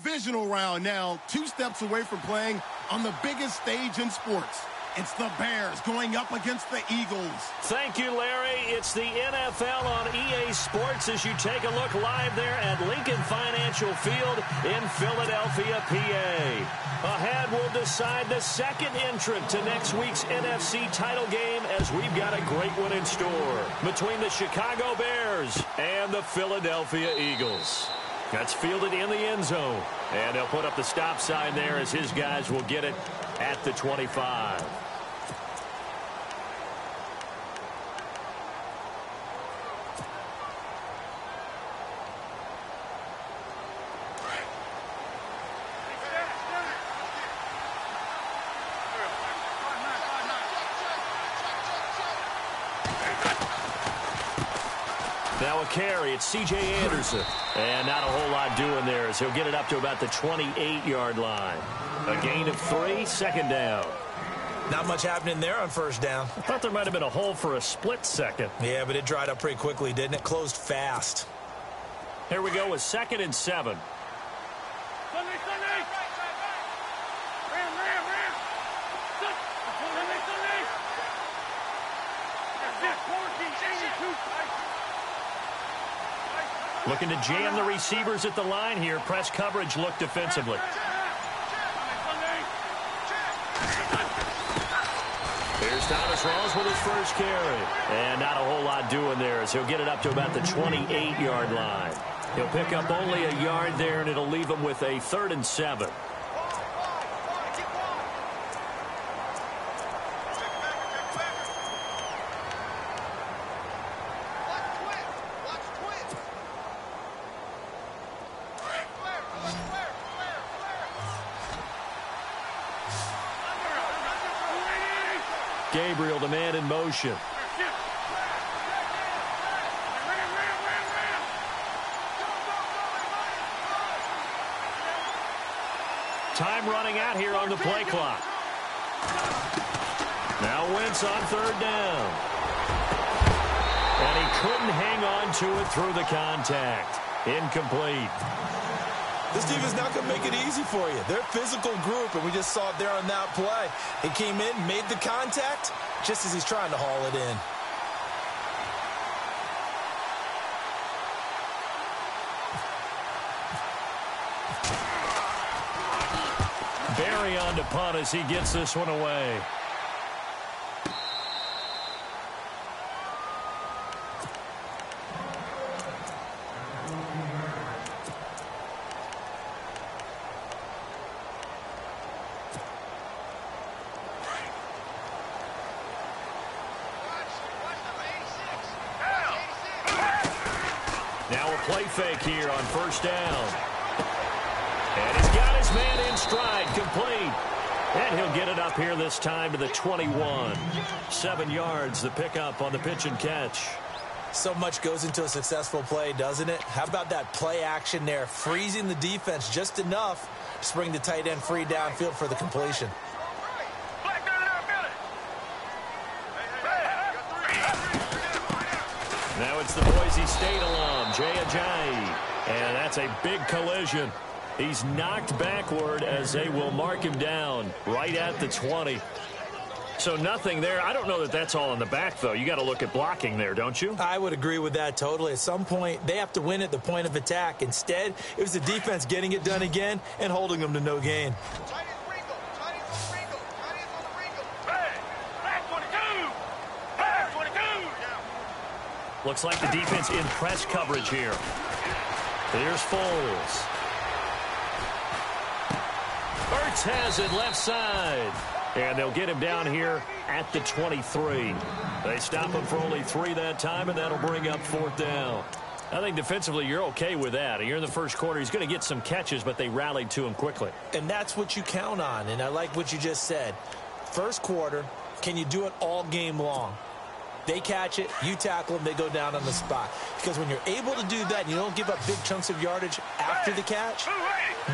Divisional round now, 2 steps away from playing on the biggest stage in sports. It's the Bears going up against the Eagles. Thank you, Larry. It's the NFL on EA Sports as you take a look live there at Lincoln Financial Field in Philadelphia, PA. Ahead, we'll decide the second entrant to next week's NFC title game as we've got a great one in store between the Chicago Bears and the Philadelphia Eagles. That's fielded in the end zone. And he'll put up the stop sign there as his guys will get it at the 25. Now a carry, it's C.J. Anderson. And not a whole lot doing there as he'll get it up to about the 28-yard line. A gain of 3, second down. Not much happening there on first down. I thought there might have been a hole for a split second. Yeah, but it dried up pretty quickly, didn't it? Closed fast. Here we go with 2nd and 7. Looking to jam the receivers at the line here. Press coverage look defensively. Here's Thomas Rawls with his first carry. And not a whole lot doing there as he'll get it up to about the 28-yard line. He'll pick up only a yard there, and it'll leave him with a 3rd and 7. Gabriel, the man in motion. Time running out here on the play clock. Now Wentz on 3rd down. And he couldn't hang on to it through the contact. Incomplete. This defense not going to make it easy for you. They're a physical group, and we just saw it there on that play. He came in, made the contact, just as he's trying to haul it in. Barry on to punt as he gets this one away. Play fake here on 1st down. And he's got his man in stride, complete. And he'll get it up here this time to the 21. 7 yards, the pickup on the pitch and catch. So much goes into a successful play, doesn't it? How about that play action there, freezing the defense just enough to bring the tight end free downfield for the completion. Now it's the Boise State alum, Jay Ajayi. And that's a big collision. He's knocked backward as they will mark him down right at the 20. So nothing there. I don't know that that's all in the back, though. You got to look at blocking there, don't you? I would agree with that totally. At some point, they have to win at the point of attack. Instead, it was the defense getting it done again and holding them to no gain. Looks like the defense in press coverage here. Here's Foles. Ertz has it left side. And they'll get him down here at the 23. They stop him for only 3 that time, and that'll bring up 4th down. I think defensively you're okay with that. You're in the first quarter. He's going to get some catches, but they rallied to him quickly. And that's what you count on, and I like what you just said. First quarter, can you do it all game long? They catch it, you tackle them, they go down on the spot. Because when you're able to do that and you don't give up big chunks of yardage after the catch,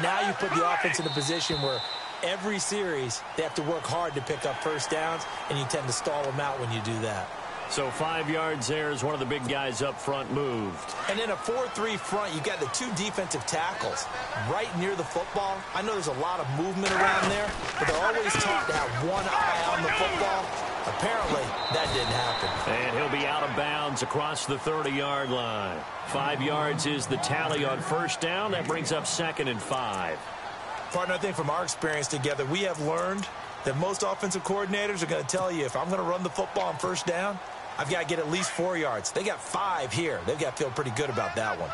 now you put the offense in a position where every series they have to work hard to pick up first downs, and you tend to stall them out when you do that. So 5 yards there as one of the big guys up front moved. And in a 4-3 front, you've got the 2 defensive tackles right near the football. I know there's a lot of movement around there, but they're always taught to have one eye on the football. Apparently, that didn't happen. And he'll be out of bounds across the 30-yard line. 5 yards is the tally on first down. That brings up 2nd and 5. Partner, I think from our experience together, we have learned that most offensive coordinators are going to tell you, if I'm going to run the football on first down, I've got to get at least 4 yards. They got 5 here. They've got to feel pretty good about that one.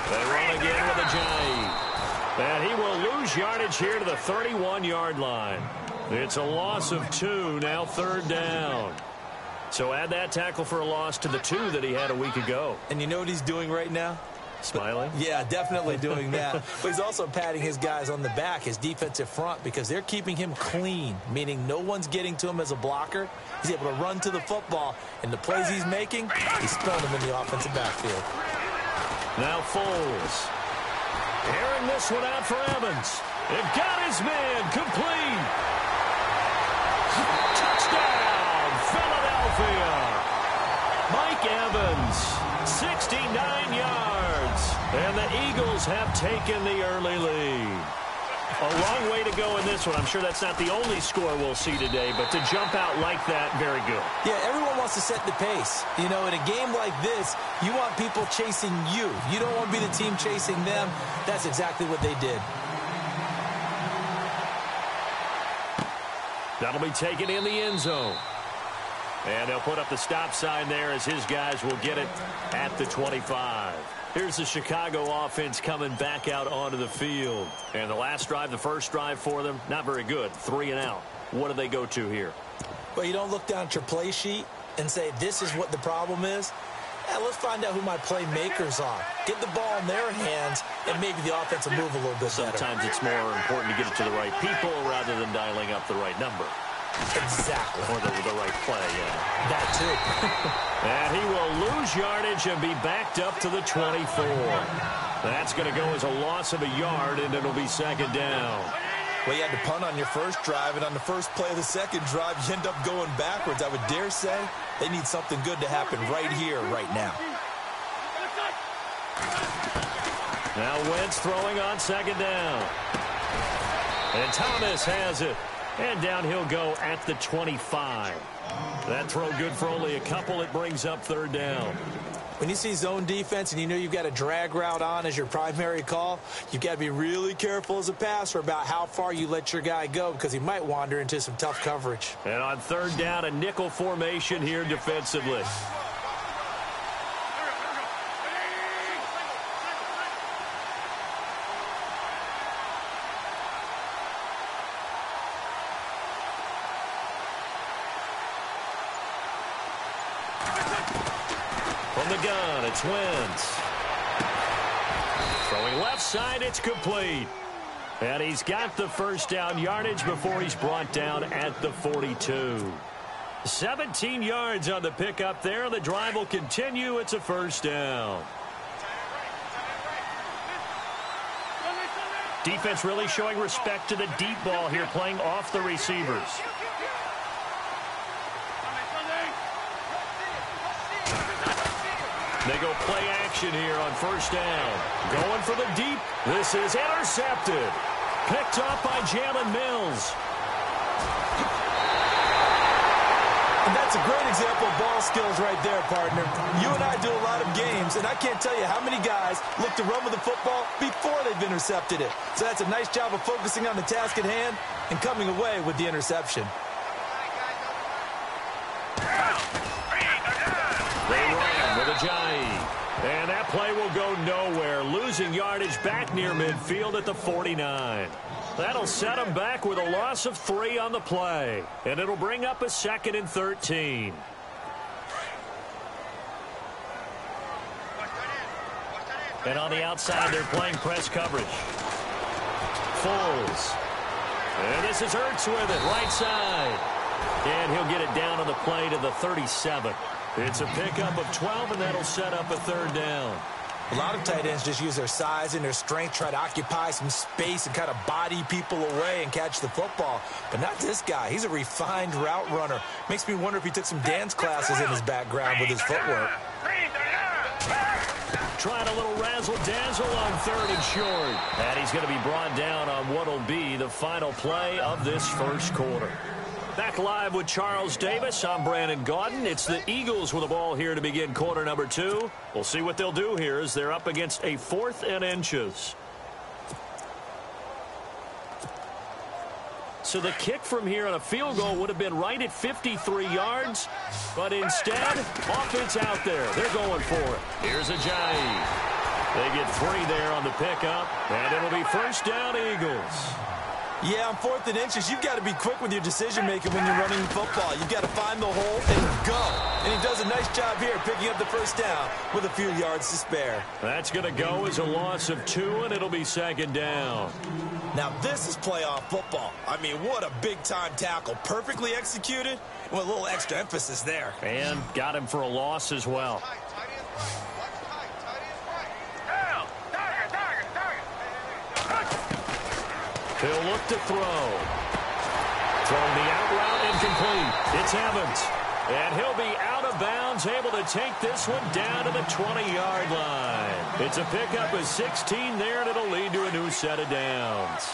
They run again with a Giant. And he will lose yardage here to the 31-yard line. It's a loss of 2, now 3rd down. So add that tackle for a loss to the 2 that he had a week ago. And you know what he's doing right now? Smiling? Yeah, definitely doing that. But he's also patting his guys on the back, his defensive front, because they're keeping him clean, meaning no one's getting to him as a blocker. He's able to run to the football, and the plays he's making, he's spelling them in the offensive backfield. Now Foles. Airing this one out for Evans. They've got his man complete. Touchdown, Philadelphia. Mike Evans, 69 yards. And the Eagles have taken the early lead. A long way to go in this one. I'm sure that's not the only score we'll see today, but to jump out like that, very good. Yeah, everyone wants to set the pace. You know, in a game like this, you want people chasing you. You don't want to be the team chasing them. That's exactly what they did. That'll be taken in the end zone. And they'll put up the stop sign there as his guys will get it at the 25. Here's the Chicago offense coming back out onto the field. And the last drive, the first drive for them, not very good. 3 and out. What do they go to here? Well, you don't look down at your play sheet and say, this is what the problem is. Yeah, let's find out who my playmakers are. Get the ball in their hands, and maybe the offense will move a little bit better. Sometimes it's more important to get it to the right people rather than dialing up the right number. Exactly. Or the right play, yeah. That too. And he will lose yardage and be backed up to the 24. That's going to go as a loss of a yard, and it'll be 2nd down. Well, you had to punt on your first drive, and on the first play of the second drive, you end up going backwards. I would dare say they need something good to happen right here, right now. Now Wentz throwing on 2nd down. And Thomas has it. And down he'll go at the 25. That throw good for only a couple. It brings up 3rd down. When you see zone defense and you know you've got a drag route on as your primary call, you've got to be really careful as a passer about how far you let your guy go because he might wander into some tough coverage. And on 3rd down, a nickel formation here defensively. From the gun, it's Wentz. Throwing left side, it's complete. And he's got the first down yardage before he's brought down at the 42. 17 yards on the pickup there. The drive will continue. It's a first down. Defense really showing respect to the deep ball here, playing off the receivers. They go play action here on first down. Going for the deep. This is intercepted. Picked up by Jalen Mills. And that's a great example of ball skills right there, partner. You and I do a lot of games, and I can't tell you how many guys look to run with the football before they've intercepted it. So that's a nice job of focusing on the task at hand and coming away with the interception. They ran with a Giant. And that play will go nowhere. Losing yardage back near midfield at the 49. That'll set them back with a loss of 3 on the play. And it'll bring up a 2nd and 13. And on the outside, they're playing press coverage. Foles. And this is Ertz with it, right side. And he'll get it down on the play to the 37. It's a pickup of 12, and that'll set up a 3rd down. A lot of tight ends just use their size and their strength, try to occupy some space and kind of body people away and catch the football. But not this guy. He's a refined route runner. Makes me wonder if he took some dance classes in his background with his footwork. Trying a little razzle-dazzle on 3rd and short. And he's going to be brought down on what will be the final play of this first quarter. Back live with Charles Davis. I'm Brandon Gaudin. It's the Eagles with the ball here to begin quarter number 2. We'll see what they'll do here as they're up against a 4th and inches. So the kick from here on a field goal would have been right at 53 yards. But instead, offense out there. They're going for it. Here's Ajayi. They get 3 there on the pickup. And it'll be first down, Eagles. Yeah, on 4th and inches, you've got to be quick with your decision-making when you're running the football. You've got to find the hole and go. And he does a nice job here picking up the first down with a few yards to spare. That's going to go as a loss of 2, and it'll be 2nd down. Now, this is playoff football. I mean, what a big-time tackle. Perfectly executed with a little extra emphasis there. And got him for a loss as well. He'll look to throw. Throwing the out route incomplete. It's Evans. And he'll be out of bounds, able to take this one down to the 20-yard line. It's a pickup of 16 there, and it'll lead to a new set of downs.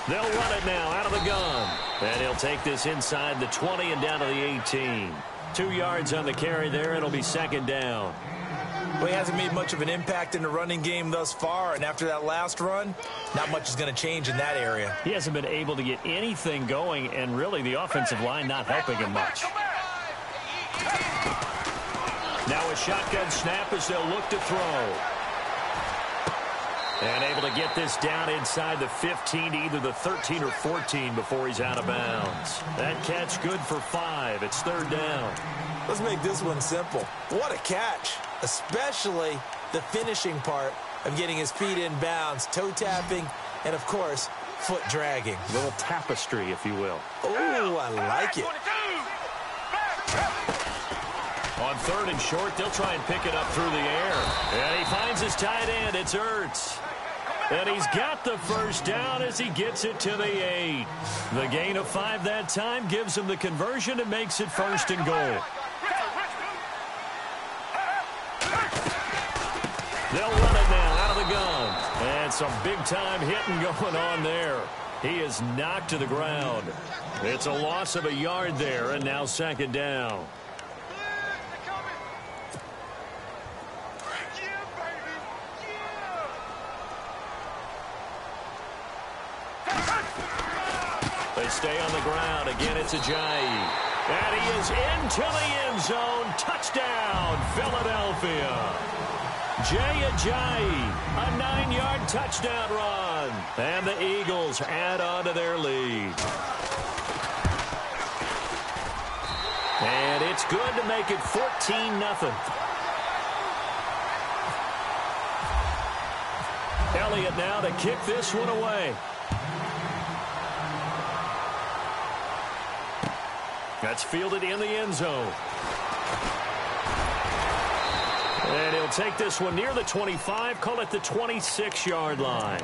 They'll run it now out of the gun. And he'll take this inside the 20 and down to the 18. 2 yards on the carry there, and it'll be 2nd down. Well, he hasn't made much of an impact in the running game thus far, and after that last run, not much is going to change in that area. He hasn't been able to get anything going, and really the offensive line not helping him much. Now a shotgun snap as they'll look to throw. And able to get this down inside the 15 to either the 13 or 14 before he's out of bounds. That catch good for 5. It's 3rd down. Let's make this one simple. What a catch, especially the finishing part of getting his feet in bounds, toe tapping, and, of course, foot dragging. A little tapestry, if you will. Oh, I like it. On 3rd and short, they'll try and pick it up through the air. And he finds his tight end. It's Ertz. And he's got the first down as he gets it to the 8. The gain of 5 that time gives him the conversion and makes it 1st and goal. They'll run it now out of the gun. And some big-time hitting going on there. He is knocked to the ground. It's a loss of a yard there, and now 2nd down. They stay on the ground. Again, it's Ajayi. And he is into the end zone. Touchdown, Philadelphia. Jay Ajayi, a 9-yard touchdown run. And the Eagles add on to their lead. And it's good to make it 14-0. Elliott now to kick this one away. That's fielded in the end zone. And he'll take this one near the 25, call it the 26-yard line.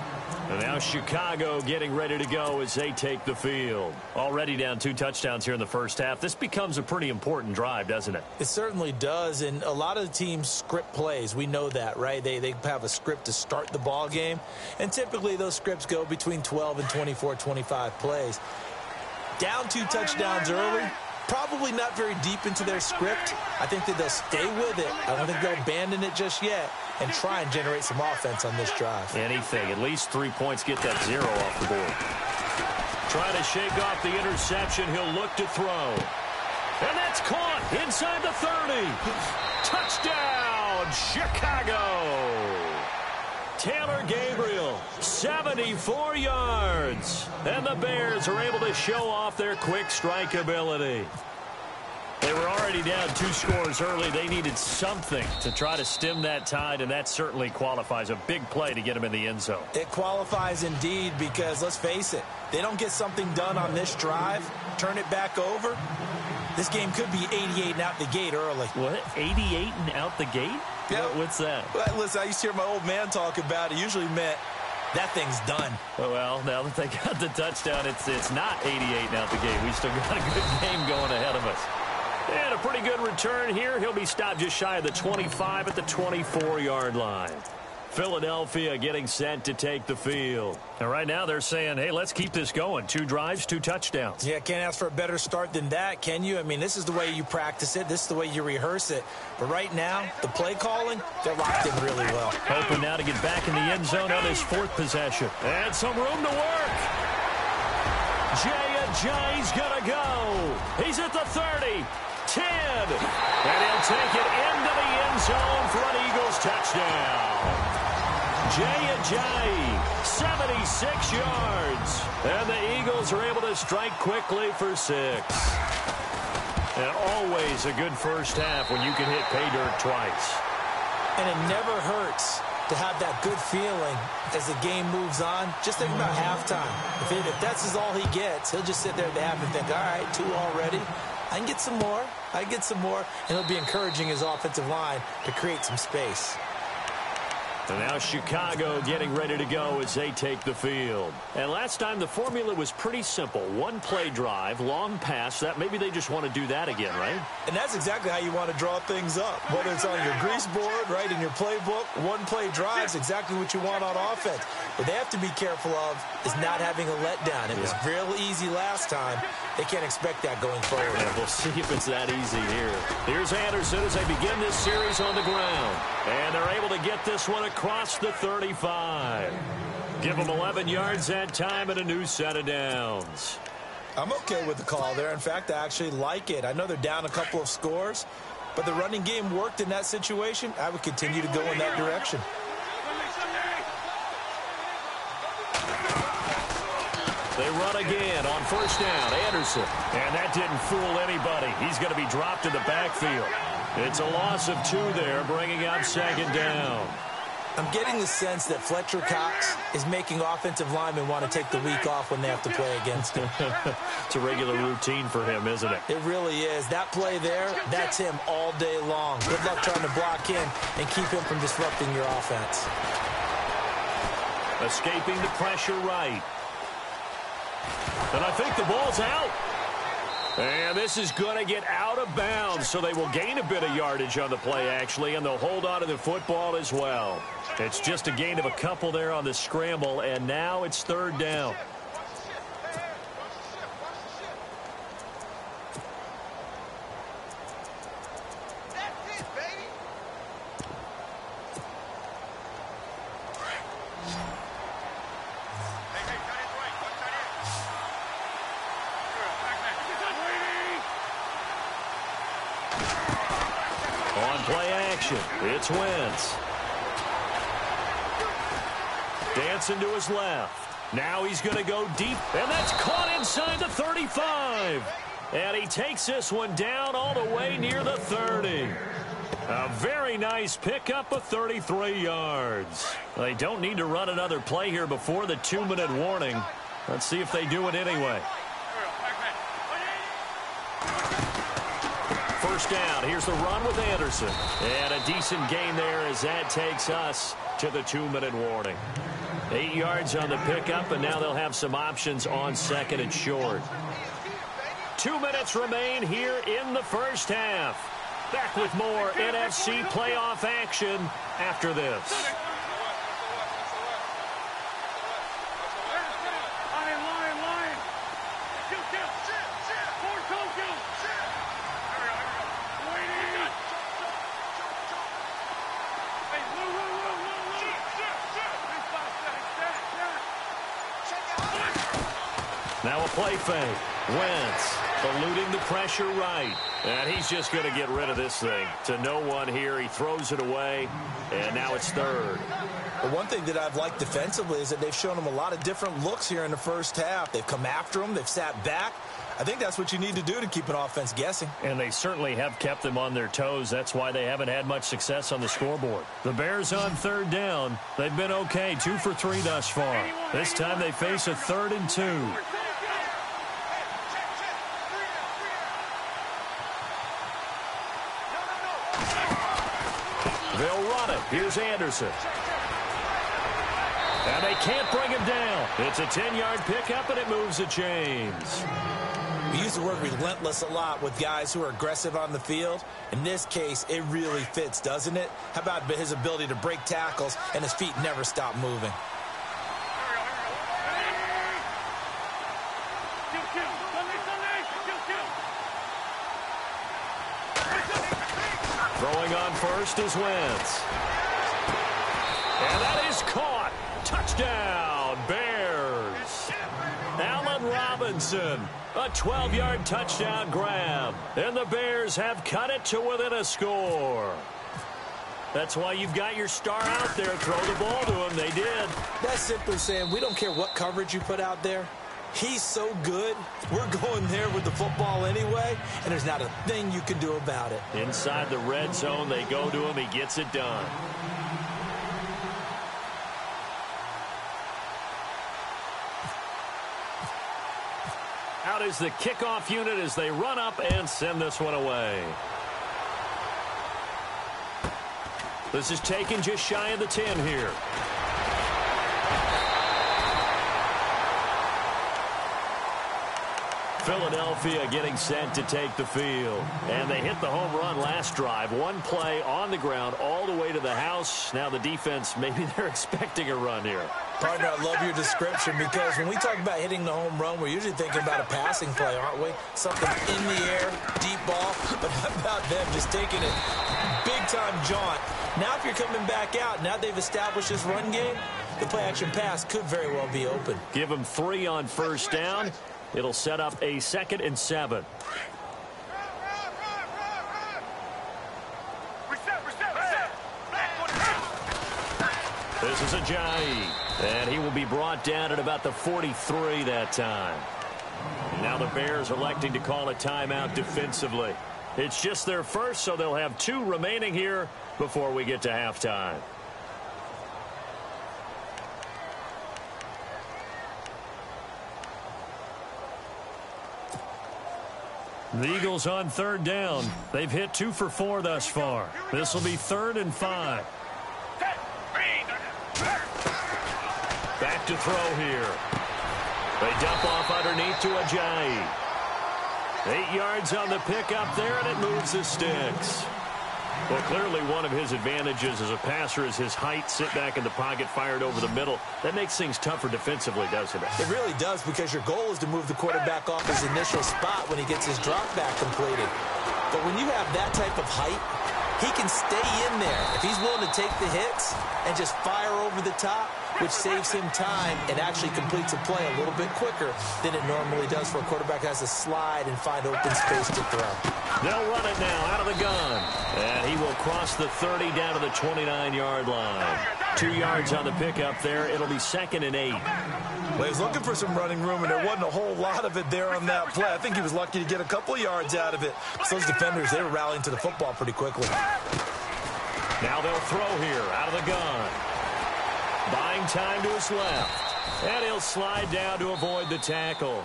And now Chicago getting ready to go as they take the field. Already down 2 touchdowns here in the first half. This becomes a pretty important drive, doesn't it? It certainly does, and a lot of the teams script plays. We know that, right? They have a script to start the ball game, and typically those scripts go between 12 and 24, 25 plays. Down 2 touchdowns early, probably not very deep into their script. I think that they'll stay with it. I don't think they'll abandon it just yet and try and generate some offense on this drive. Anything. At least 3 points, get that 0 off the board. Trying to shake off the interception. He'll look to throw. And that's caught inside the 30. Touchdown, Chicago. Taylor Gabriel, 74 yards. And the Bears are able to show off their quick strike ability. They were already down 2 scores early. They needed something to try to stem that tide, and that certainly qualifies. A big play to get them in the end zone. It qualifies indeed because, let's face it, they don't get something done on this drive, turn it back over, this game could be 88 and out the gate early. What? 88 and out the gate? Yeah. What's that? Well, listen, I used to hear my old man talk about it. Usually meant that thing's done. Well, now that they got the touchdown, it's not 88 and out the gate. We still got a good game going ahead of us. And a pretty good return here. He'll be stopped just shy of the 25 at the 24-yard line. Philadelphia getting set to take the field. And right now they're saying, hey, let's keep this going. 2 drives, 2 touchdowns. Yeah, can't ask for a better start than that, can you? I mean, this is the way you practice it. This is the way you rehearse it. But right now, the play calling, they're locked in really well. Hoping now to get back in the end zone on his 4th possession. And some room to work. Jay's going to go. He's at the 30. 10. And he'll take it into the end zone for an Eagles touchdown. Jay, 76 yards. And the Eagles are able to strike quickly for 6. And always a good first half when you can hit pay dirt twice. And it never hurts to have that good feeling as the game moves on. Just think about halftime. If that's all he gets, he'll just sit there at the half and think, all right, 2 already. I can get some more. And he'll be encouraging his offensive line to create some space. And now Chicago getting ready to go as they take the field. And last time the formula was pretty simple. 1 play drive, long pass. That maybe they just want to do that again, right? And that's exactly how you want to draw things up. Whether it's on your grease board, right, in your playbook, 1 play drive is exactly what you want on offense. What they have to be careful of is not having a letdown. It was real easy last time. They can't expect that going forward. Yeah, we'll see if it's that easy here. Here's Anderson as they begin this series on the ground. And they're able to get this one across the 35. Give them 11 yards that time and a new set of downs. I'm okay with the call there. In fact, I actually like it. I know they're down a couple of scores, but the running game worked in that situation. I would continue to go in that direction. They run again on first down. Anderson. And that didn't fool anybody. He's going to be dropped in the backfield. It's a loss of 2 there, bringing up 2nd down. I'm getting the sense that Fletcher Cox is making offensive linemen want to take the week off when they have to play against him. It's a regular routine for him, isn't it? It really is. That play there, that's him all day long. Good luck trying to block him and keep him from disrupting your offense. Escaping the pressure right. And I think the ball's out. And this is going to get out of bounds, so they will gain a bit of yardage on the play, actually, and they'll hold on to the football as well. It's just a gain of a couple there on the scramble, and now it's 3rd down. Play action. It's Wentz. Dancing to his left. Now he's going to go deep, and that's caught inside the 35. And he takes this one down all the way near the 30. A very nice pickup of 33 yards. They don't need to run another play here before the 2-minute warning. Let's see if they do it anyway. First down. Here's the run with Anderson. And a decent gain there as that takes us to the 2-minute warning. 8 yards on the pickup, and now they'll have some options on 2nd and short. 2 minutes remain here in the first half. Back with more NFC playoff action after this. Now a play fake. Wentz eluding the pressure right. And he's just going to get rid of this thing. To no one here. He throws it away, and now it's third. But one thing that I've liked defensively is that they've shown him a lot of different looks here in the first half. They've come after him. They've sat back. I think that's what you need to do to keep an offense guessing. And they certainly have kept them on their toes. That's why they haven't had much success on the scoreboard. The Bears on third down. They've been okay, 2 for 3 thus far. This time they face a 3rd and 2. They'll run it. Here's Anderson. And they can't bring him down. It's a 10-yard pickup, and it moves the chains. We use the word relentless a lot with guys who are aggressive on the field. In this case, it really fits, doesn't it? How about his ability to break tackles and his feet never stop moving? Throwing on first is Wentz. And that is caught. Touchdown, Bears. Allen Robinson, a 12-yard touchdown grab. And the Bears have cut it to within a score. That's why you've got your star out there. Throw the ball to him. They did. That's simply saying we don't care what coverage you put out there. He's so good, we're going there with the football anyway, and there's not a thing you can do about it. Inside the red zone, they go to him. He gets it done. Out is the kickoff unit as they run up and send this one away. This is taken just shy of the 10 here. Philadelphia getting set to take the field. And they hit the home run last drive. One play on the ground all the way to the house. Now the defense, maybe they're expecting a run here. Partner, I love your description because when we talk about hitting the home run, we're usually thinking about a passing play, aren't we? Something in the air, deep ball. But how about them just taking it big-time jaunt? Now if you're coming back out, now they've established this run game, the play-action pass could very well be open. Give them 3 on first down. It'll set up a 2nd and 7. This is Ajayi, and he will be brought down at about the 43 that time. Now the Bears electing to call a timeout defensively. It's just their first, so they'll have 2 remaining here before we get to halftime. The Eagles on third down. They've hit 2 for 4 thus far. This will be 3rd and 5. Back to throw here. They dump off underneath to Ajayi. 8 yards on the pickup there, and it moves the sticks. Well, clearly one of his advantages as a passer is his height. Sit back in the pocket, fired over the middle. That makes things tougher defensively, doesn't it? It really does, because your goal is to move the quarterback off his initial spot when he gets his drop back completed. But when you have that type of height, he can stay in there. If he's willing to take the hits and just fire over the top, which saves him time and actually completes a play a little bit quicker than it normally does for a quarterback who has to slide and find open space to throw. They'll run it now out of the gun. And he will cross the 30 down to the 29-yard line. 2 yards on the pickup there. It'll be 2nd and 8. Well, he was looking for some running room, and there wasn't a whole lot of it there on that play. I think he was lucky to get a couple of yards out of it. So those defenders, they were rallying to the football pretty quickly. Now they'll throw here out of the gun. Buying time to his left. And he'll slide down to avoid the tackle.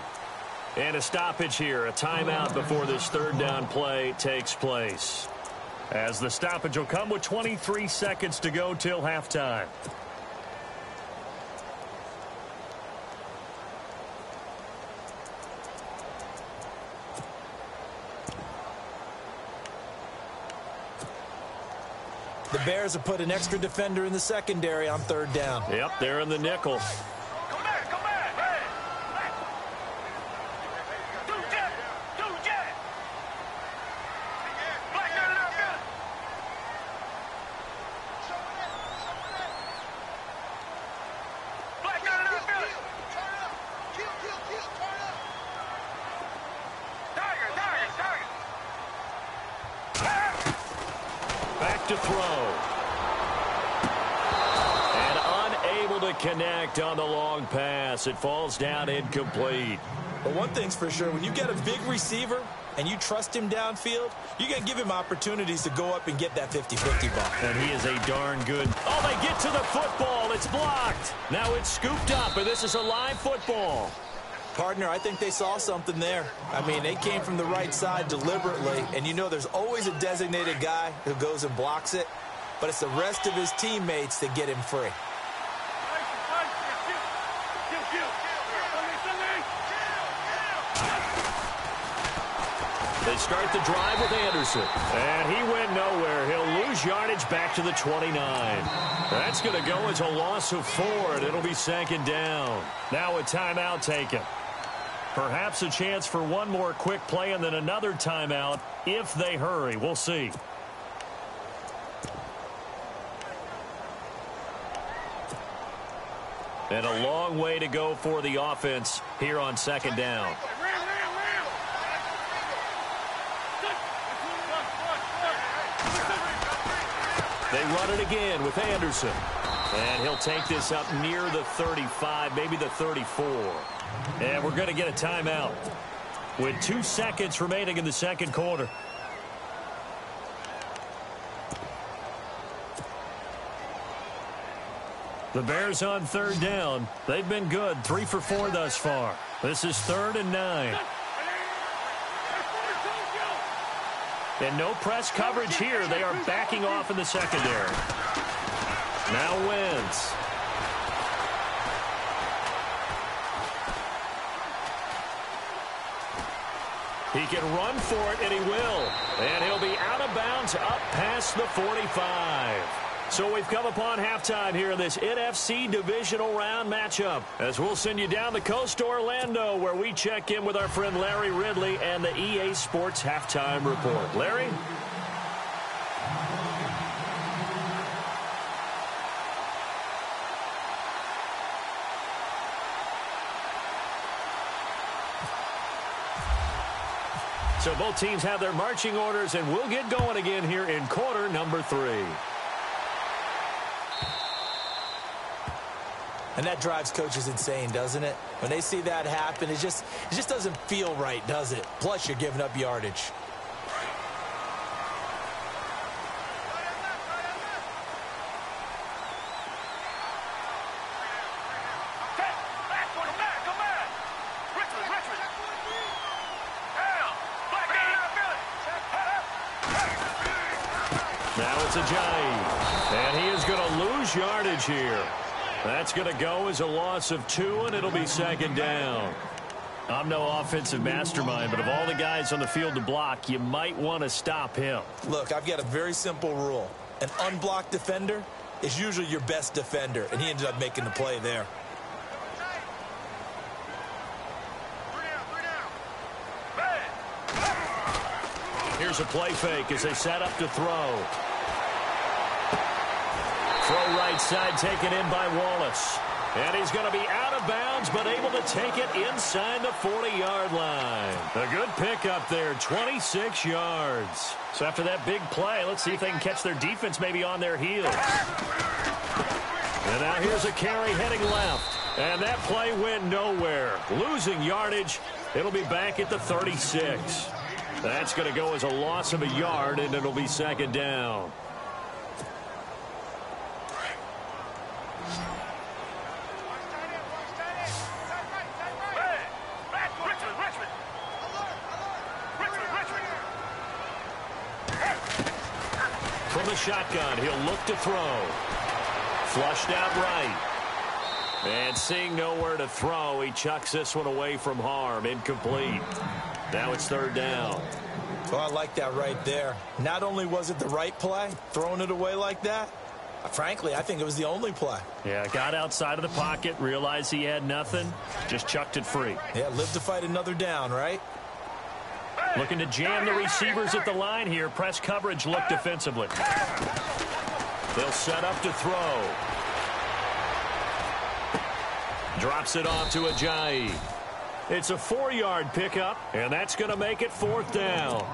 And a stoppage here, a timeout before this 3rd down play takes place. As the stoppage will come with 23 seconds to go till halftime. The Bears have put an extra defender in the secondary on 3rd down. Yep, they're in the nickel. to throw. And unable to connect on the long pass. It falls down incomplete. But one thing's for sure, when you get a big receiver and you trust him downfield, you're going to give him opportunities to go up and get that 50-50 ball. And he is a darn good. Oh, they get to the football. It's blocked. Now it's scooped up, and this is a live football. Partner, I think they saw something there. I mean, they came from the right side deliberately, and you know there's always a designated guy who goes and blocks it, but it's the rest of his teammates that get him free. They start the drive with Anderson. And he went nowhere. He'll lose yardage back to the 29. That's going to go as a loss of 4, and it'll be second down. Now a timeout taken. Perhaps a chance for one more quick play and then another timeout if they hurry. We'll see. And a long way to go for the offense here on second down. They run it again with Anderson. And he'll take this up near the 35, maybe the 34. And we're going to get a timeout with 2 seconds remaining in the second quarter. The Bears on third down. They've been good, 3 for 4 thus far. This is 3rd and 9. And no press coverage here. They are backing off in the secondary. Now Wentz. He can run for it, and he will. And he'll be out of bounds up past the 45. So we've come upon halftime here in this NFC divisional round matchup, as we'll send you down the coast to Orlando, where we check in with our friend Larry Ridley and the EA Sports Halftime Report. Larry? So both teams have their marching orders, and we'll get going again here in quarter number 3. And that drives coaches insane, doesn't it? When they see that happen, it just doesn't feel right, does it? Plus, you're giving up yardage. Now it's Ajayi, and he is going to lose yardage here. That's going to go as a loss of 2, and it'll be second down. I'm no offensive mastermind, but of all the guys on the field to block, you might want to stop him. Look, I've got a very simple rule. An unblocked defender is usually your best defender, and he ended up making the play there. Here's a play fake as they set up to throw. Throw right side taken in by Wallace. And he's going to be out of bounds, but able to take it inside the 40-yard line. A good pickup there, 26 yards. So after that big play, let's see if they can catch their defense maybe on their heels. And now here's a carry heading left. And that play went nowhere. Losing yardage. It'll be back at the 36. That's going to go as a loss of a yard, and it'll be second down. From the shotgun, he'll look to throw. Flushed out right. And seeing nowhere to throw, he chucks this one away from harm. Incomplete. Now it's third down. Well, I like that right there. Not only was it the right play, throwing it away like that, frankly, I think it was the only play. Yeah, got outside of the pocket, realized he had nothing, just chucked it free. Yeah, live to fight another down, right? Looking to jam the receivers at the line here. Press coverage look defensively. They'll set up to throw. Drops it off to Ajayi. It's a 4-yard pickup, and that's going to make it fourth down.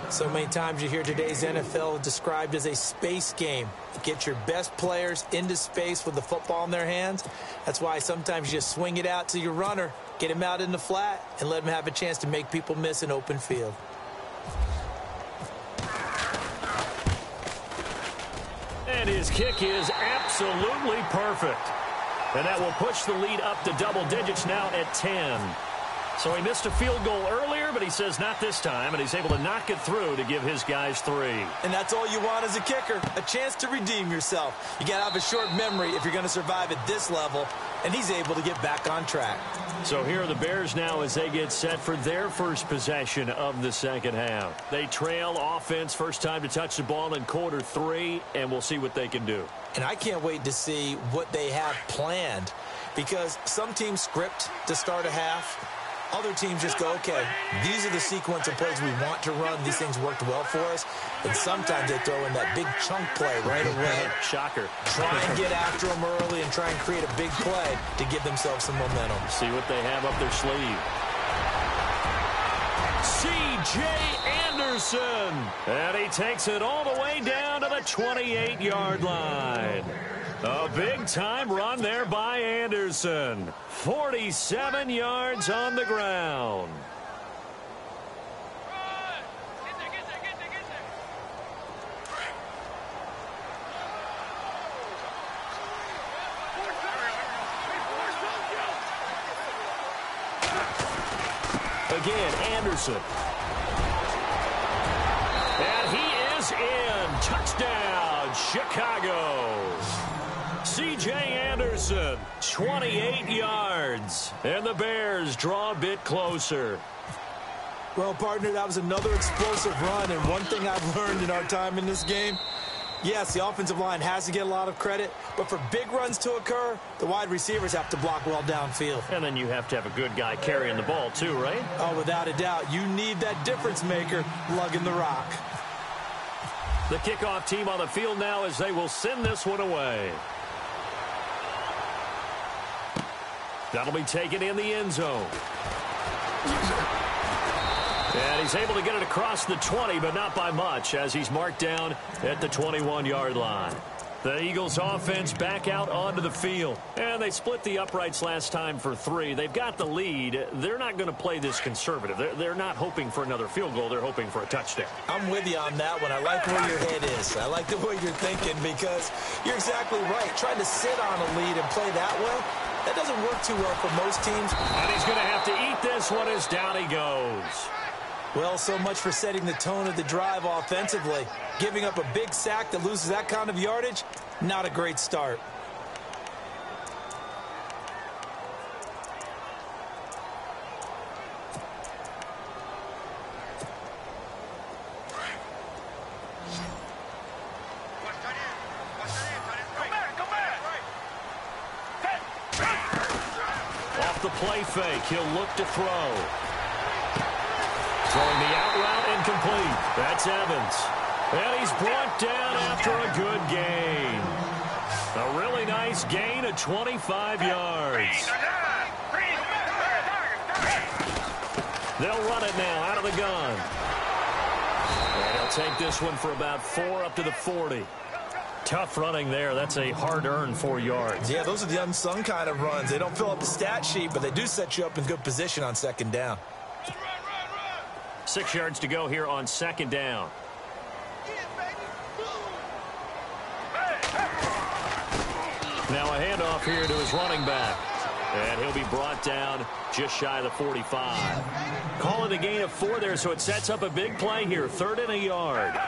So many times you hear today's NFL described as a space game. Get your best players into space with the football in their hands. That's why sometimes you just swing it out to your runner, get him out in the flat, and let him have a chance to make people miss an open field. And his kick is absolutely perfect. And that will push the lead up to double digits now at 10. So he missed a field goal earlier, but he says not this time, and he's able to knock it through to give his guys 3. And that's all you want as a kicker, a chance to redeem yourself. You got to have a short memory if you're going to survive at this level, and he's able to get back on track. So here are the Bears now as they get set for their first possession of the second half. They trail offense, first time to touch the ball in quarter 3, and we'll see what they can do. And I can't wait to see what they have planned, because some teams script to start a half. Other teams just go, okay, these are the sequence of plays we want to run. These things worked well for us. And sometimes they throw in that big chunk play right away. Shocker. Try and get after them early and try and create a big play to give themselves some momentum. See what they have up their sleeve. C.J. Anderson. And he takes it all the way down to the 28-yard line. A big-time run there by Anderson. 47 yards on the ground. Again, Anderson. And he is in. Touchdown, Chicago. C.J. Anderson, 28 yards. And the Bears draw a bit closer. Well, partner, that was another explosive run. And one thing I've learned in our time in this game, yes, the offensive line has to get a lot of credit, but for big runs to occur, the wide receivers have to block well downfield. And then you have to have a good guy carrying the ball too, right? Oh, without a doubt. You need that difference maker lugging the rock. The kickoff team on the field now as they will send this one away. That'll be taken in the end zone. And he's able to get it across the 20, but not by much, as he's marked down at the 21-yard line. The Eagles offense back out onto the field. And they split the uprights last time for 3. They've got the lead. They're not going to play this conservative. They're not hoping for another field goal. They're hoping for a touchdown. I'm with you on that one. I like where your head is. I like the way you're thinking, because you're exactly right. Trying to sit on a lead and play that way, that doesn't work too well for most teams. And he's going to have to eat this one as down he goes. Well, so much for setting the tone of the drive offensively. Giving up a big sack that loses that kind of yardage, not a great start. Off the play fake, he'll look to throw. Throwing the out route incomplete. That's Evans. And he's brought down after a good gain. A really nice gain of 25 yards. They'll run it now out of the gun. And he'll take this one for about 4 up to the 40. Tough running there. That's a hard-earned 4 yards. Yeah, those are the unsung kind of runs. They don't fill up the stat sheet, but they do set you up in good position on second down. 6 yards to go here on second down. Now a handoff here to his running back. And he'll be brought down just shy of the 45. Calling a gain of 4 there, so it sets up a big play here. 3rd and a yard.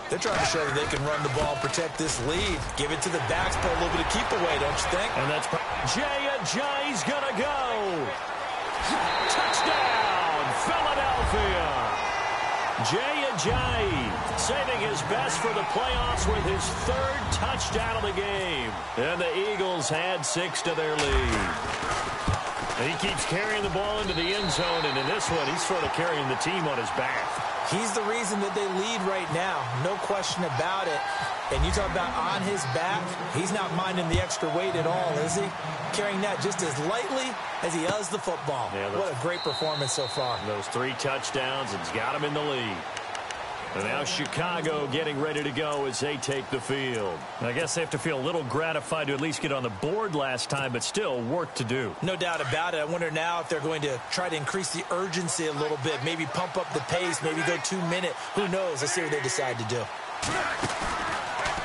They're trying to show that they can run the ball, protect this lead. Give it to the backs, put a little bit of keep away, don't you think? And that's Jay's going to go. Touchdown, Philadelphia. Jay saving his best for the playoffs with his 3rd touchdown of the game. And the Eagles had 6 to their lead. And he keeps carrying the ball into the end zone, and in this one, he's sort of carrying the team on his back. He's the reason that they lead right now. No question about it. And you talk about on his back, he's not minding the extra weight at all, is he? Carrying that just as lightly as he does the football. Yeah, what a great performance so far. Those 3 touchdowns, it's got him in the lead. And now Chicago getting ready to go as they take the field. I guess they have to feel a little gratified to at least get on the board last time, but still work to do. No doubt about it. I wonder now if they're going to try to increase the urgency a little bit, maybe pump up the pace, maybe go 2-minute. Who knows? Let's see what they decide to do.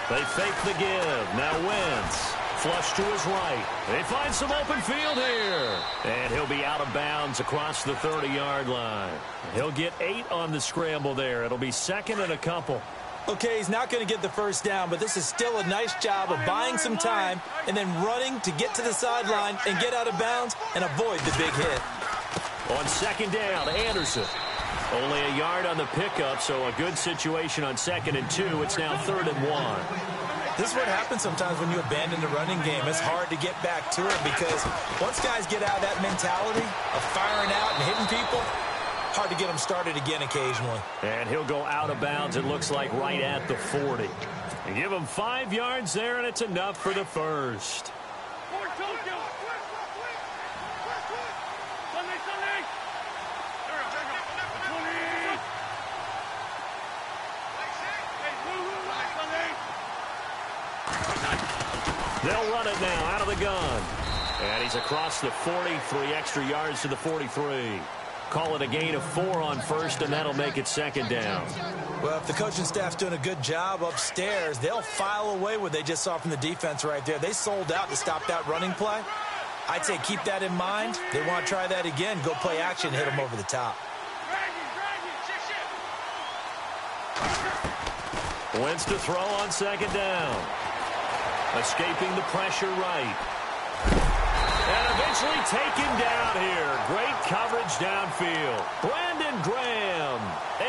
They fake the give. Now Wentz. Flush to his right. They find some open field here. And he'll be out of bounds across the 30-yard line. He'll get 8 on the scramble there. It'll be second and a couple. Okay, he's not going to get the first down, but this is still a nice job of buying some time and then running to get to the sideline and get out of bounds and avoid the big hit. On second down, Anderson. Only a yard on the pickup, so a good situation on 2nd and 2. It's now 3rd and 1. This is what happens sometimes when you abandon the running game. It's hard to get back to it because once guys get out of that mentality of firing out and hitting people, hard to get them started again occasionally. And he'll go out of bounds, it looks like, right at the 40. And give him 5 yards there, and it's enough for the first. They'll run it now out of the gun. And he's across the 40, 3 extra yards to the 43. Call it a gain of 4 on first, and that'll make it second down. Well, if the coaching staff's doing a good job upstairs, they'll file away what they just saw from the defense right there. They sold out to stop that running play. I'd say keep that in mind. They want to try that again. Go play action, hit them over the top. Wentz to throw on second down. Escaping the pressure right. And eventually taken down here. Great coverage downfield. Brandon Graham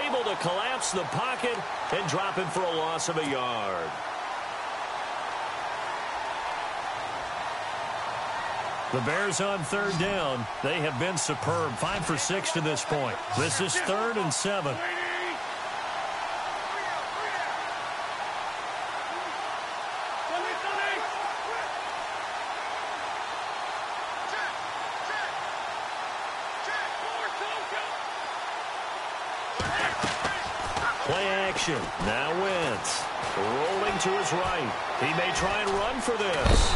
able to collapse the pocket and drop it for a loss of a yard. The Bears on 3rd down. They have been superb. 5 for 6 to this point. This is 3rd and 7. Play action. Now Wentz. Rolling to his right. He may try and run for this.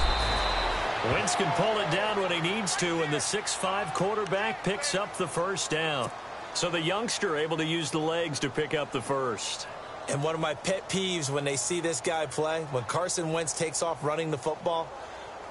Wentz can pull it down when he needs to, and the 6'5" quarterback picks up the first down. So the youngster able to use the legs to pick up the first. And one of my pet peeves when they see this guy play, when Carson Wentz takes off running the football,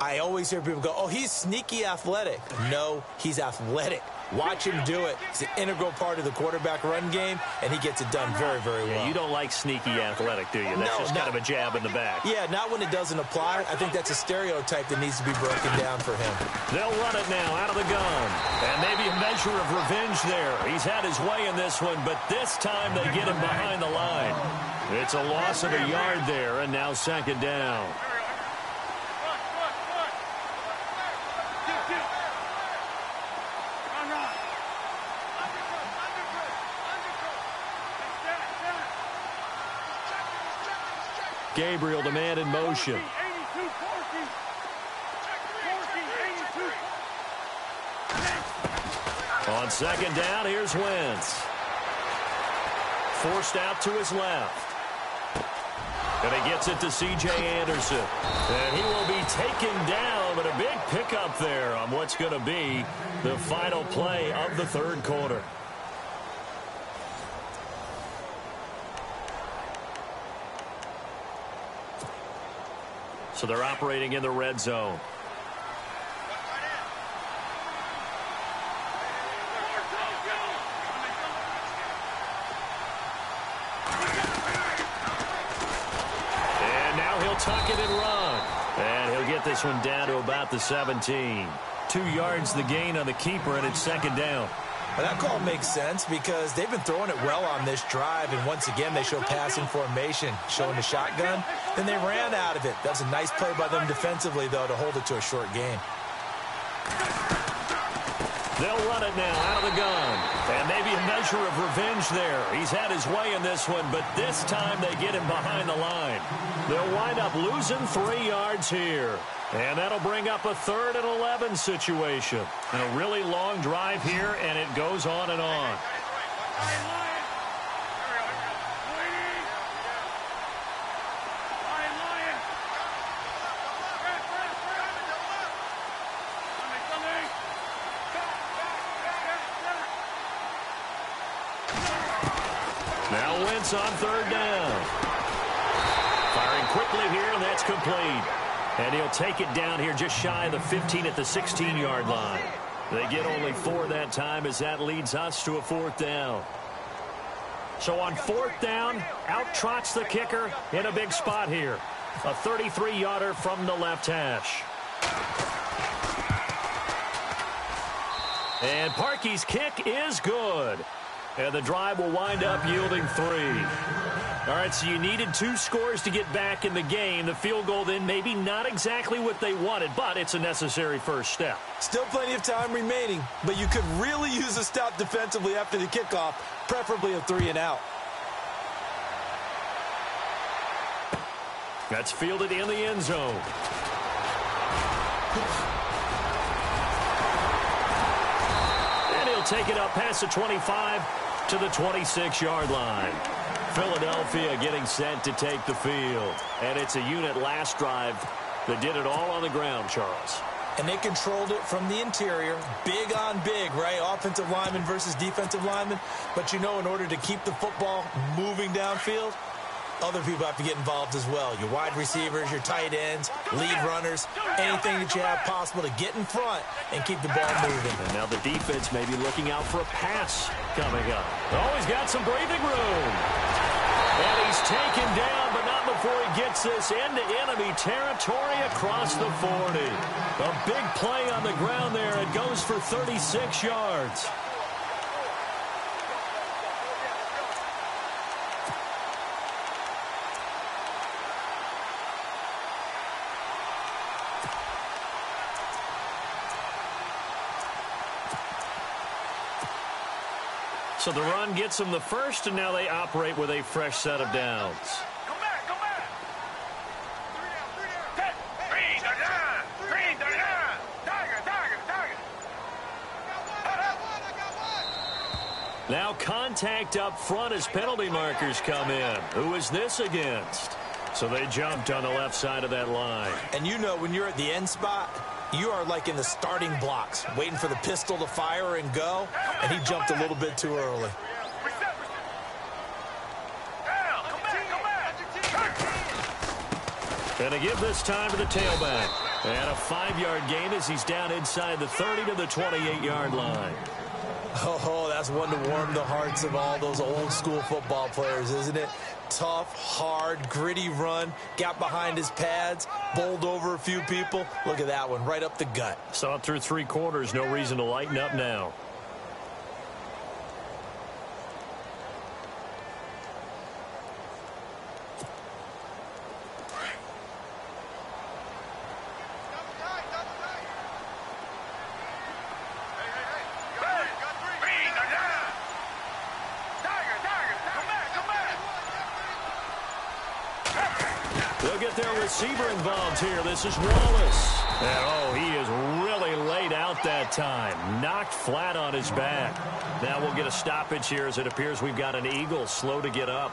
I always hear people go, oh, he's sneaky athletic. No, he's athletic. Watch him do it. He's an integral part of the quarterback run game, and he gets it done very, very well. Yeah, you don't like sneaky athletic, do you? That's just kind of a jab in the back. Yeah, not when it doesn't apply. I think that's a stereotype that needs to be broken down for him. They'll run it now out of the gun. And maybe a measure of revenge there. He's had his way in this one, but this time they get him behind the line. It's a loss of a yard there, and now second down. Gabriel, the man in motion. On second down, here's Wentz. Forced out to his left. And he gets it to C.J. Anderson. And he will be taken down, but a big pickup there on what's going to be the final play of the 3rd quarter. So they're operating in the red zone. And now he'll tuck it and run. And he'll get this one down to about the 17. 2 yards the gain on the keeper, and it's second down. Well, that call makes sense because they've been throwing it well on this drive, and once again they show passing formation, showing the shotgun. Then they ran out of it. That's a nice play by them defensively, though, to hold it to a short gain. They'll run it now out of the gun. And maybe a measure of revenge there. He's had his way in this one, but this time they get him behind the line. They'll wind up losing 3 yards here. And that'll bring up a 3rd and 11 situation. And a really long drive here, and it goes on and on. offense on third down. Firing quickly here, and that's complete. And he'll take it down here just shy of the 15 at the 16-yard line. They get only 4 that time as that leads us to a 4th down. So on 4th down, out trots the kicker in a big spot here. A 33-yarder from the left hash. And Parkey's kick is good. And the drive will wind up yielding 3. All right, so you needed 2 scores to get back in the game. The field goal then maybe not exactly what they wanted, but it's a necessary first step. Still plenty of time remaining, but you could really use a stop defensively after the kickoff, preferably a 3-and-out. That's fielded in the end zone. And he'll take it up past the 25 to the 26-yard line. Philadelphia getting set to take the field. And it's a unit last drive that did it all on the ground, Charles. And they controlled it from the interior, big on big, right? Offensive lineman versus defensive lineman. But, you know, in order to keep the football moving downfield, other people have to get involved as well. Your wide receivers, your tight ends, lead runners, anything that you have possible to get in front and keep the ball moving. And now the defense may be looking out for a pass coming up. Oh, he's got some breathing room. And he's taken down, but not before he gets this into enemy territory across the 40. A big play on the ground there. It goes for 36 yards. So the run gets them the first, and now they operate with a fresh set of downs. Come back, come back. 3 down. 3 down. Target. Now contact up front as penalty markers come in. Who is this against? So they jumped on the left side of that line. And you know when you're at the end spot, you are like in the starting blocks, waiting for the pistol to fire and go, and he jumped a little bit too early. And to give this time to the tailback. And a 5-yard gain as he's down inside the 30 to the 28-yard line. Oh, that's one to warm the hearts of all those old school football players, isn't it? Tough, hard, gritty run, got behind his pads, bowled over a few people. Look at that one, right up the gut. Saw it through 3 quarters, no reason to lighten up now. They'll get their receiver involved here. This is Wallace. And, oh, he is really laid out that time. Knocked flat on his back. Now we'll get a stoppage here as it appears we've got an Eagle slow to get up.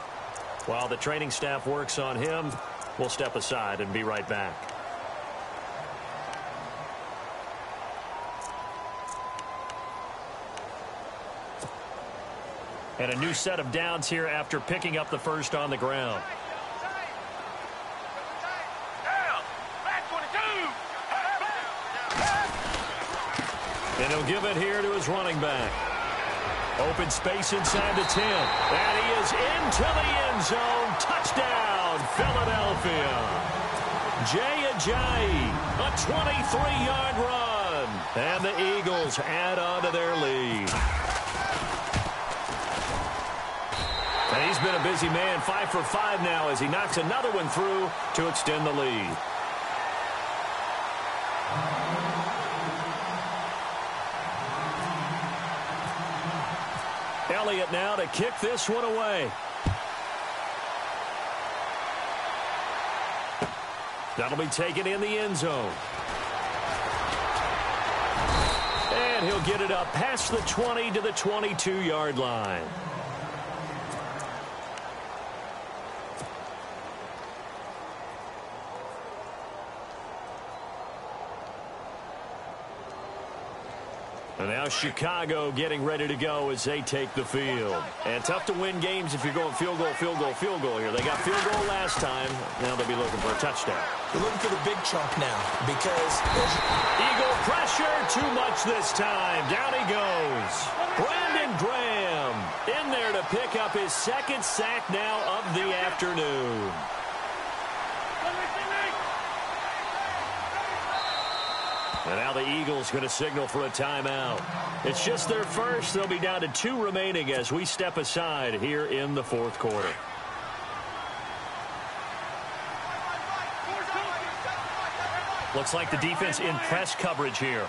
While the training staff works on him, we'll step aside and be right back. And a new set of downs here after picking up the first on the ground. And he'll give it here to his running back. Open space inside the 10. And he is into the end zone. Touchdown, Philadelphia. Jay Ajayi, a 23-yard run. And the Eagles add on to their lead. And he's been a busy man, 5 for 5 now as he knocks another one through to extend the lead. Elliott now to kick this one away. That'll be taken in the end zone. And he'll get it up past the 20 to the 22-yard line. And now Chicago getting ready to go as they take the field. And tough to win games if you're going field goal, field goal, field goal here. They got field goal last time. Now they'll be looking for a touchdown. They're looking for the big chunk now because Eagle pressure, too much this time. Down he goes. Brandon Graham in there to pick up his second sack now of the afternoon. And now the Eagles going to signal for a timeout. It's just their first. They'll be down to 2 remaining as we step aside here in the fourth quarter. Looks like the defense in press coverage here.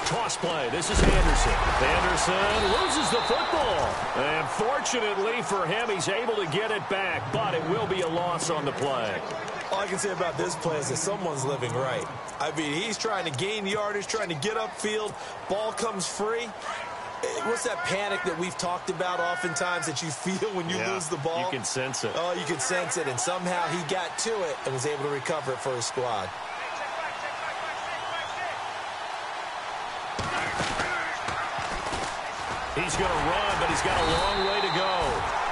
Toss play. This is Anderson. Anderson loses the football. And fortunately for him, he's able to get it back, but it will be a loss on the play. all I can say about this play is that someone's living right. I mean, he's trying to gain yardage, trying to get upfield. Ball comes free. What's that panic that we've talked about oftentimes that you feel when you lose the ball? You can sense it. Oh, you can sense it. And somehow he got to it and was able to recover it for his squad. He's going to run, but he's got a long way to go.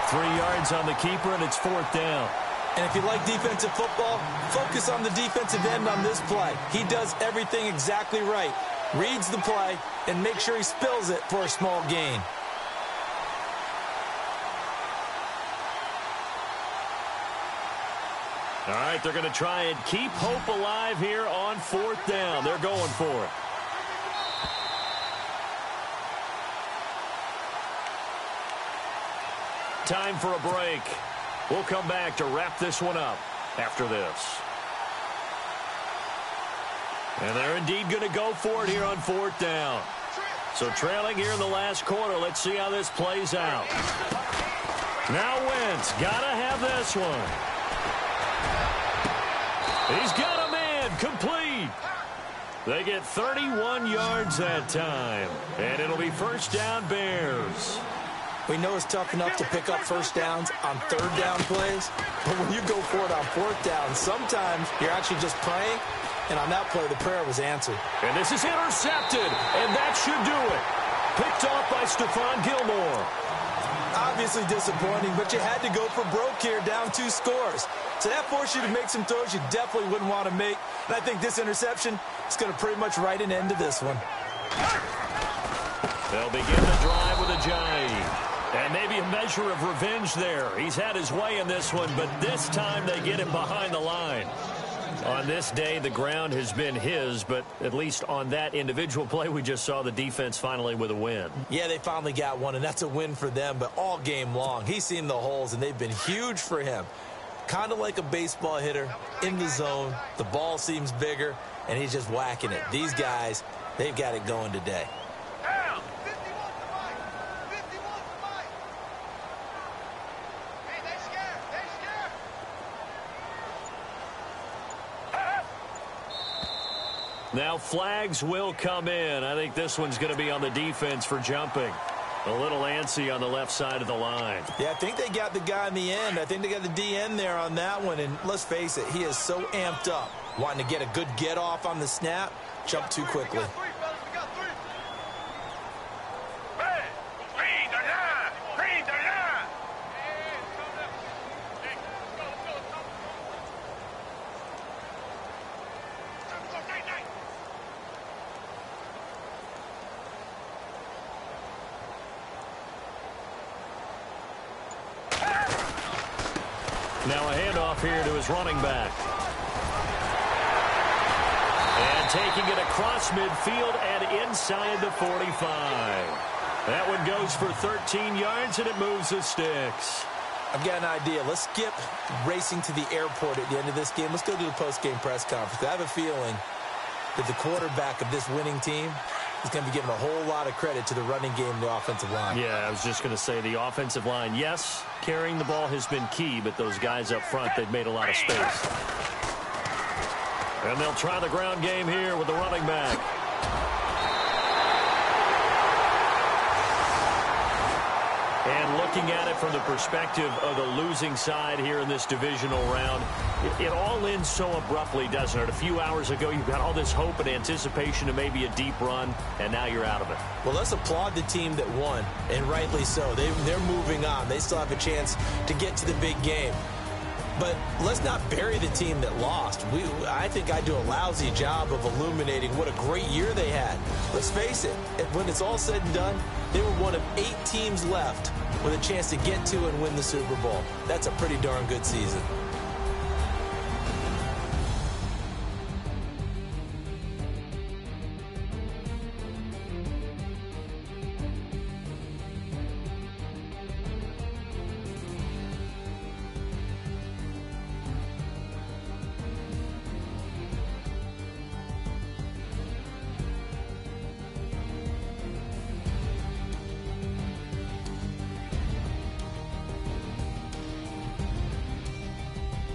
3 yards on the keeper, and it's 4th down. And if you like defensive football, focus on the defensive end on this play. He does everything exactly right. Reads the play and make sure he spills it for a small gain. All right, they're going to try and keep hope alive here on 4th down. They're going for it. Time for a break. We'll come back to wrap this one up after this. And they're indeed going to go for it here on 4th down. So trailing here in the last quarter. Let's see how this plays out. Now Wentz got to have this one. He's got a man complete. They get 31 yards that time. And it'll be 1st down Bears. We know it's tough enough to pick up 1st downs on 3rd down plays, but when you go for it on 4th down, sometimes you're actually just praying, and on that play, the prayer was answered. And this is intercepted, and that should do it. Picked off by Stephon Gilmore. Obviously disappointing, but you had to go for broke here, down 2 scores. So that forced you to make some throws you definitely wouldn't want to make, and I think this interception is going to pretty much write an end to this one. They'll begin the drive with a Ajayi. And maybe a measure of revenge there. He's had his way in this one, but this time they get him behind the line. On this day, the ground has been his, but at least on that individual play, we just saw the defense finally with a win. Yeah, they finally got one, and that's a win for them, but all game long, he's seen the holes, and they've been huge for him. Kind of like a baseball hitter in the zone. The ball seems bigger, and he's just whacking it. These guys, they've got it going today. Now flags will come in. I think this one's going to be on the defense for jumping. A little antsy on the left side of the line. Yeah, I think they got the guy in the end. I think they got the DN there on that one. And let's face it, he is so amped up, wanting to get a good get off on the snap, jump too quickly. Now a handoff here to his running back. And taking it across midfield and inside the 45. That one goes for 13 yards, and it moves the sticks. I've got an idea. Let's skip racing to the airport at the end of this game. Let's go to the post-game press conference. I have a feeling that the quarterback of this winning team is going to be given a whole lot of credit to the running game and the offensive line. Yeah, I was just going to say the offensive line. Yes, carrying the ball has been key, but those guys up front, they've made a lot of space. And they'll try the ground game here with the running back. And looking at it from the perspective of the losing side here in this divisional round, it all ends so abruptly, doesn't it? A few hours ago, you've got all this hope and anticipation of maybe a deep run, and now you're out of it. Well, let's applaud the team that won, and rightly so. They're moving on. They still have a chance to get to the big game. But let's not bury the team that lost. I think I do a lousy job of illuminating what a great year they had. Let's face it, when it's all said and done, they were one of 8 teams left with a chance to get to and win the Super Bowl. That's a pretty darn good season.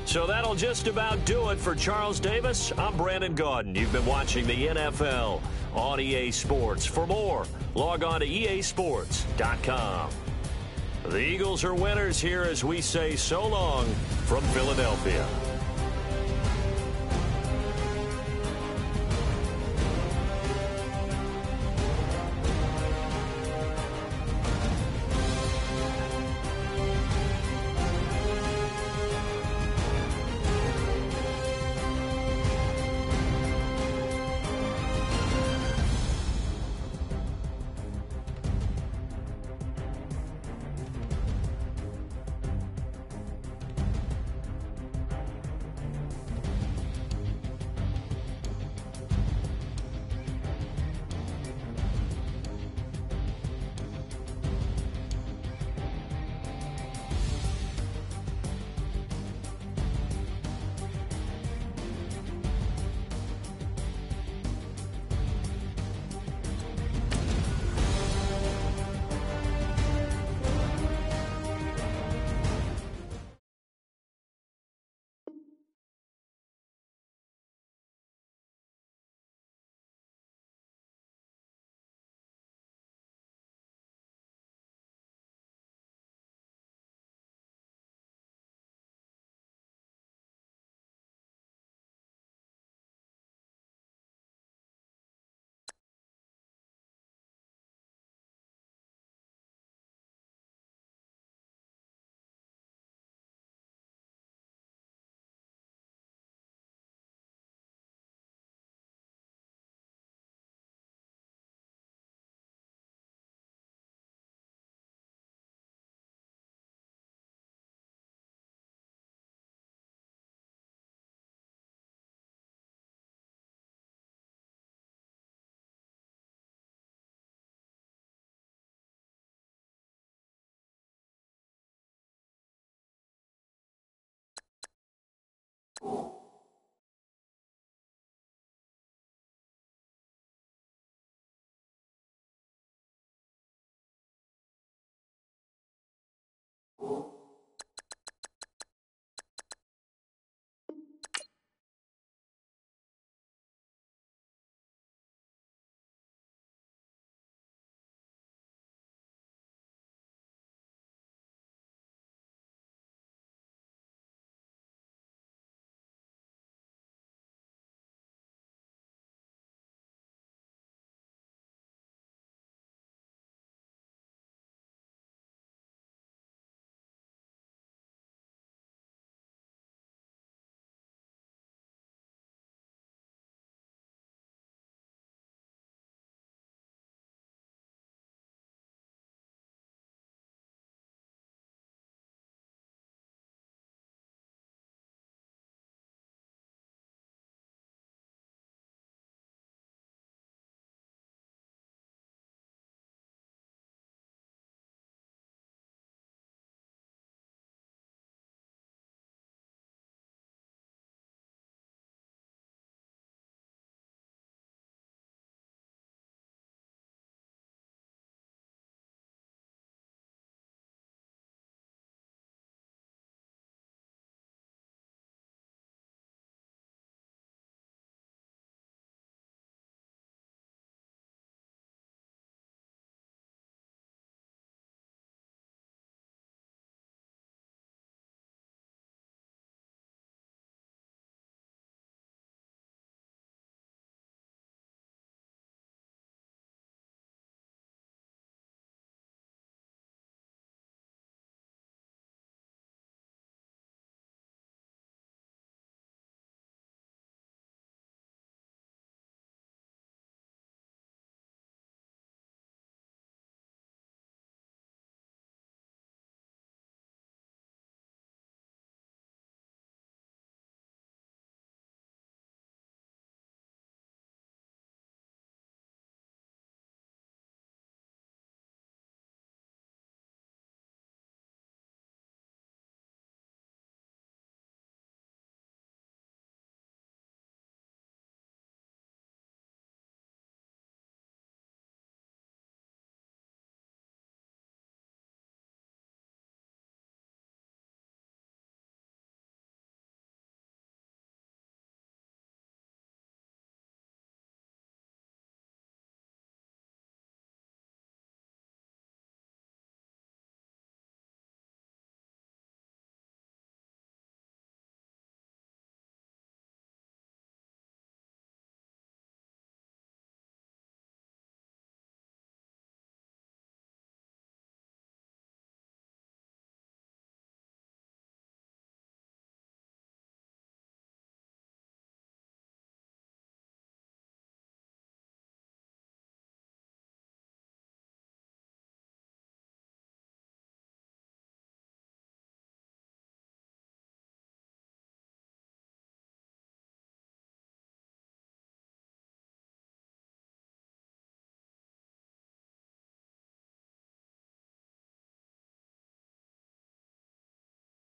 So that'll just about do it for Charles Davis. I'm Brandon Gaudin. You've been watching the NFL on EA Sports. For more, log on to easports.com. The Eagles are winners here as we say so long from Philadelphia.